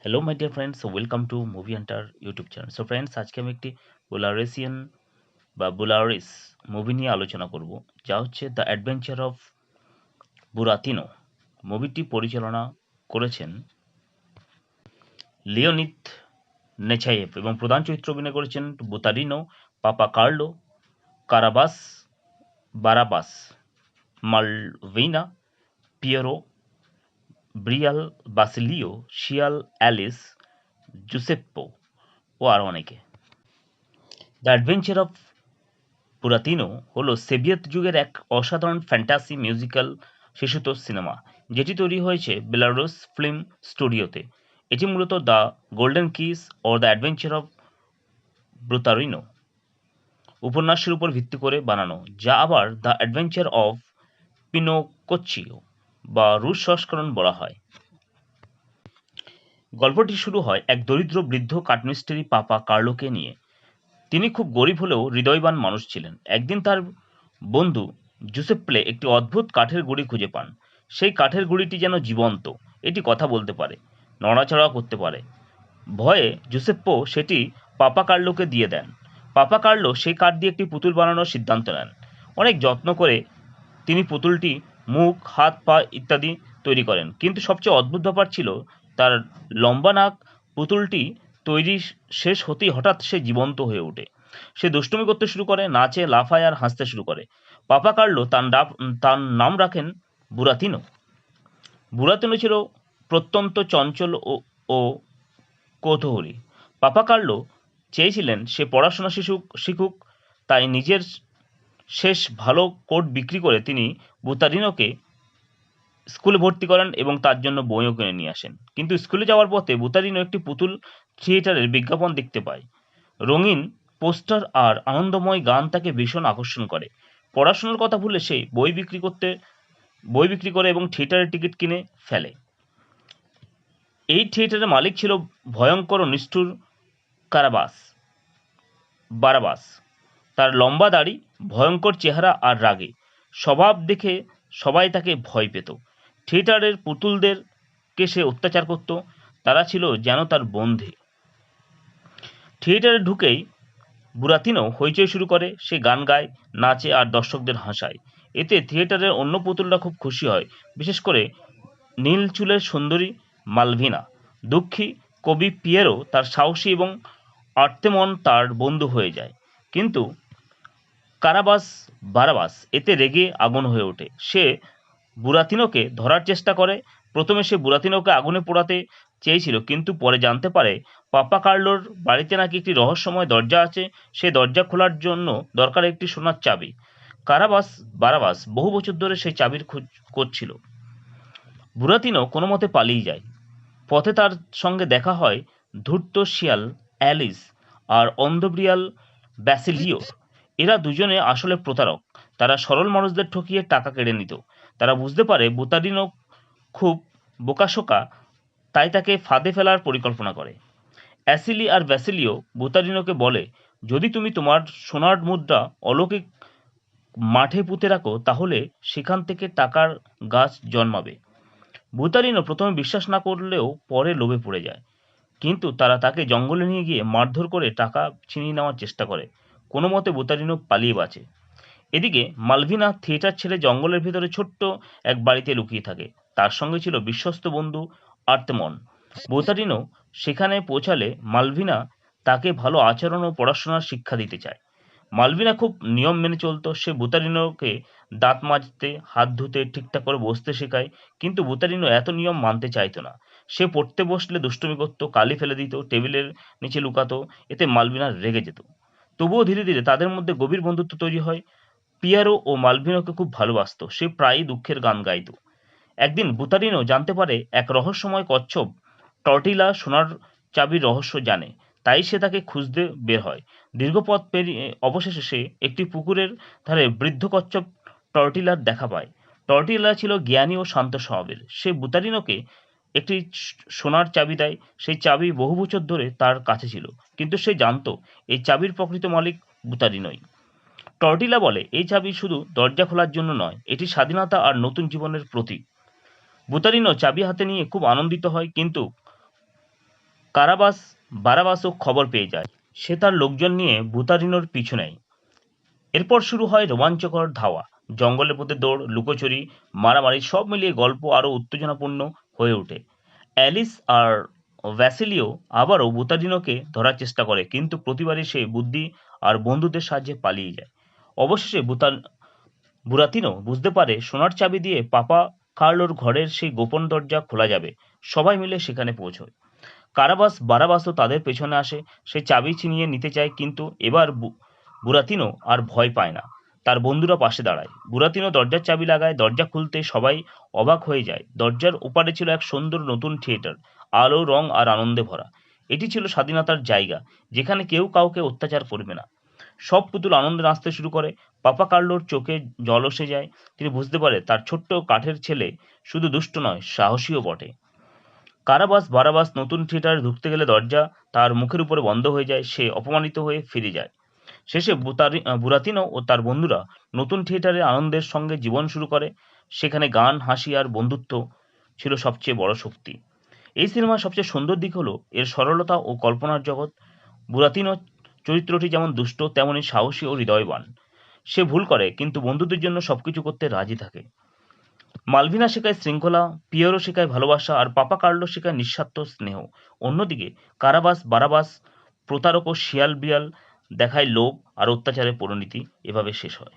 Hello my dear friends, welcome to movie Hunter YouTube channel. So friends, আজকে আমি একটি বোলারেসিয়ান বা বোলারিস মুভি নিয়ে আলোচনা করব, যা হচ্ছে দ্য অ্যাডভেঞ্চার অফ বুরাতিনো। মুভিটি পরিচালনা করেছেন লিওনিদ নেছাইয়েভ এবং প্রধান চরিত্রে অভিনয় করেছেন বুতারিনো, পাপা কার্লো, কারাবাস বারাবাস, মালভিনা, পিয়েরো, ব্রিয়াল বাসিলিও, শিয়াল অ্যালিস, জুসেপ্পো ও আরও অনেকে। দ্য অ্যাডভেঞ্চার অফ বুরাতিনো হলো সোভিয়েত যুগের এক অসাধারণ ফ্যান্টাসি মিউজিক্যাল শিশুতোষ সিনেমা, যেটি তৈরি হয়েছে বেলারুস ফিল্ম স্টুডিওতে। এটি মূলত the golden key or the adventure of Buratino উপন্যাসের উপর ভিত্তি করে বানানো, যা আবার দ্য অ্যাডভেঞ্চার অফ পিনোকোচ্চিও বা রুশ সংস্করণ বলা হয়। গল্পটি শুরু হয় এক দরিদ্র বৃদ্ধ কাঠমিস্ত্রি পাপা কার্লোকে নিয়ে। তিনি খুব গরিব হলেও হৃদয়বান মানুষ ছিলেন। একদিন তার বন্ধু জুসেপ্পে একটি অদ্ভুত কাঠের গুঁড়ি খুঁজে পান। সেই কাঠের গুঁড়িটি যেন জীবন্ত, এটি কথা বলতে পারে, নড়াচড়া করতে পারে। ভয়ে জুসেপ্পো সেটি পাপা কার্লোকে দিয়ে দেন। পাপা কার্লো সেই কাঠ দিয়ে একটি পুতুল বানানোর সিদ্ধান্ত নেন। অনেক যত্ন করে তিনি পুতুলটি মুখ, হাত, পা ইত্যাদি তৈরি করেন, কিন্তু সবচেয়ে অদ্ভুত ব্যাপার ছিল তার লম্বা নাক। পুতুলটি তৈরি শেষ হতেই হঠাৎ সে জীবন্ত হয়ে ওঠে। সে দুষ্টুমি করতে শুরু করে, নাচে, লাফায় আর হাসতে শুরু করে। পাপা কার্লো তার নাম রাখেন বুরাতিনো। বুরাতিনো ছিল প্রত্যন্ত চঞ্চল ও কৌতূহলী। পাপা কার্লো চেয়েছিলেন সে পড়াশোনা শিখুক, তাই নিজের শেষ ভালো কোট বিক্রি করে তিনি বুতারিনোকে স্কুলে ভর্তি করান এবং তার জন্য বইও কিনে নিয়ে আসেন। কিন্তু স্কুলে যাওয়ার পথে বুতারিনো একটি পুতুল থিয়েটারের বিজ্ঞাপন দেখতে পায়। রঙিন পোস্টার আর আনন্দময় গান তাকে ভীষণ আকর্ষণ করে। পড়াশোনার কথা ভুলে সে বই বিক্রি করে এবং থিয়েটারের টিকিট কিনে ফেলে। এই থিয়েটারের মালিক ছিল ভয়ঙ্কর ও নিষ্ঠুর কারাবাস বারাবাস। তার লম্বা দাড়ি, ভয়ঙ্কর চেহারা আর রাগে স্বভাব দেখে সবাই তাকে ভয় পেত। থিয়েটারের পুতুলদেরকে সে অত্যাচার করত, তারা ছিল যেন তার বন্ধে। থিয়েটারে ঢুকেই বুরাতিনো হইচই শুরু করে। সে গান গায়, নাচে আর দর্শকদের হাসায়। এতে থিয়েটারের অন্য পুতুলরা খুব খুশি হয়, বিশেষ করে নীল চুলের সুন্দরী মালভিনা। দুঃখী কবি পিয়েরো তার সাহসী এবং আর্তেমন তার বন্ধু হয়ে যায়। কিন্তু কারাবাস বারাবাস এতে রেগে আগুন হয়ে ওঠে। সে বুরাতিনোকে ধরার চেষ্টা করে। প্রথমে সে বুরাতিনোকে আগুনে পোড়াতে চেয়েছিল, কিন্তু পরে জানতে পারে পাপা কার্লোর বাড়িতে নাকি একটি রহস্যময় দরজা আছে। সে দরজা খোলার জন্য দরকার একটি সোনার চাবি। কারাবাস বারাবাস বহু বছর ধরে সেই চাবির খোঁজ করছিল। বুরাতিনো কোনো মতে পালিয়ে যায়। পথে তার সঙ্গে দেখা হয় ধূর্ত শিয়াল অ্যালিস আর অন্ধ বিড়াল ব্যাসিলিওর। এরা দুজনে আসলে প্রতারক। তারা সরল মানুষদের ঠকিয়ে টাকা কেড়ে নিত। তারা বুঝতে পারে বুতারিনো খুব বোকাশোকা, তাই তাকে ফাঁদে ফেলার পরিকল্পনা করে। অ্যাসিলি আর ব্যাসিলিও বুতারিনোকে বলে, যদি তুমি তোমার সোনার মুদ্রা অলৌকিক মাঠে পুঁতে রাখো, তাহলে সেখান থেকে টাকার গাছ জন্মাবে। বুতারিনো প্রথমে বিশ্বাস না করলেও পরে লোভে পড়ে যায়, কিন্তু তারা তাকে জঙ্গলে নিয়ে গিয়ে মারধর করে টাকা ছিনিয়ে নেওয়ার চেষ্টা করে। কোনো মতে বুতারিনো পালিয়ে বাঁচে। এদিকে মালভিনা থিয়েটার ছেড়ে জঙ্গলের ভেতরে ছোট্ট এক বাড়িতে লুকিয়ে থাকে। তার সঙ্গে ছিল বিশ্বস্ত বন্ধু আর্তেমন। বুতারিনো সেখানে পৌঁছালে মালভিনা তাকে ভালো আচরণ ও পড়াশোনার শিক্ষা দিতে চায়। মালভিনা খুব নিয়ম মেনে চলত। সে বুতারিনোকে দাঁত মাজতে, হাত ধুতে, ঠিকঠাক করে বসতে শেখায়। কিন্তু বুতারিনো এত নিয়ম মানতে চাইতো না। সে পড়তে বসলে দুষ্টুমি করত, কালি ফেলে দিত, টেবিলের নিচে লুকাতো। এতে মালভিনা রেগে যেত। তবুও ধীরে ধীরে তাদের মধ্যে গভীর বন্ধুত্ব তৈরি হয়। পিয়ারো ও মালভিনোকে খুব ভালোবাসত। সে প্রায়ই দুঃখের গান গাইত। একদিন বুতারিনো জানতে পারে এক রহস্যময় কচ্ছপ টর্টিলা সোনার চাবির রহস্য জানে। তাই সে তাকে খুঁজতে বের হয়। দীর্ঘ পথ পেরিয়ে অবশেষে সে একটি পুকুরের ধারে বৃদ্ধ কচ্ছপ টর্টিলার দেখা পায়। টর্টিলা ছিল জ্ঞানী ও শান্ত স্বভাবের। সে বুতারিনোকে একটি সোনার চাবি দেয়। সেই চাবি বহু বছর ধরে তার কাছে ছিল, কিন্তু সে জানতো এই চাবির প্রকৃত মালিক বুতারিনোই। টর্টিলা বলে, এই চাবি শুধু দরজা খোলার জন্য নয়, এটি স্বাধীনতা আর নতুন জীবনের প্রতীক। বুতারিনো চাবি হাতে নিয়ে খুব আনন্দিত হয়, কিন্তু কারাবাস বারাবাসও খবর পেয়ে যায়। সে তার লোকজন নিয়ে বুতারিনোর পিছু নেয়। এরপর শুরু হয় রোমাঞ্চকর ধাওয়া, জঙ্গলের মধ্যে দৌড়, লুকোচুরি, মারামারি, সব মিলিয়ে গল্প আরও উত্তেজনাপূর্ণ হয়ে ওঠে। অ্যালিস আর ভ্যাসিলিও আবারও বুতারিনোকে ধরার চেষ্টা করে, কিন্তু প্রতিবারই সে বুদ্ধি আর বন্ধুদের সাহায্যে পালিয়ে যায়। অবশেষে বুরাতিনো বুঝতে পারে সোনার চাবি দিয়ে পাপা কার্লোর ঘরের সেই গোপন দরজা খোলা যাবে। সবাই মিলে সেখানে পৌঁছয়। বারাবাসও তাদের পেছনে আসে। সে চাবি ছিনিয়ে নিতে চায়, কিন্তু এবার বুরাতিনো আর ভয় পায় না। তার বন্ধুরা পাশে দাঁড়ায়। বুরাতিনো দরজার চাবি লাগায়। দরজা খুলতে সবাই অবাক হয়ে যায়। দরজার ওপারে ছিল এক সুন্দর নতুন থিয়েটার, আলো, রং আর আনন্দে ভরা। এটি ছিল স্বাধীনতার জায়গা, যেখানে কেউ কাউকে অত্যাচার করবে না। সব পুতুল আনন্দে নাচতে শুরু করে। পাপা কার্লোর চোখে জল এসে যায়। তিনি বুঝতে পারে তার ছোট্ট কাঠের ছেলে শুধু দুষ্ট নয়, সাহসীও বটে। বারাবাস নতুন থিয়েটারে ঢুকতে গেলে দরজা তার মুখের উপরে বন্ধ হয়ে যায়। সে অপমানিত হয়ে ফিরে যায়। শেষে বুরাতিনো ও তার বন্ধুরা নতুন থিয়েটারে আনন্দের সঙ্গে জীবন শুরু করে। সেখানে গান, হাসি আর বন্ধুত্ব ছিল সবচেয়ে বড় শক্তি। এই সিনেমার সবচেয়ে সুন্দর দিক হলো এর সরলতা ও কল্পনার জগৎ। বুরাতিনো চরিত্রটি যেমন দুষ্ট, তেমনি সাহসী ও হৃদয়বান। সে ভুল করে, কিন্তু বন্ধুদের জন্য সবকিছু করতে রাজি থাকে। মালভিনা শেখায় শৃঙ্খলা, পিয়েরো শেখায় ভালোবাসা, আর পাপা কার্লো শেখায় নিঃস্বার্থ স্নেহ। অন্যদিকে বারাবাস প্রতারক ও শিয়াল বিয়াল দেখায় লোভ আর অত্যাচারের পরিণতি এভাবে শেষ হয়।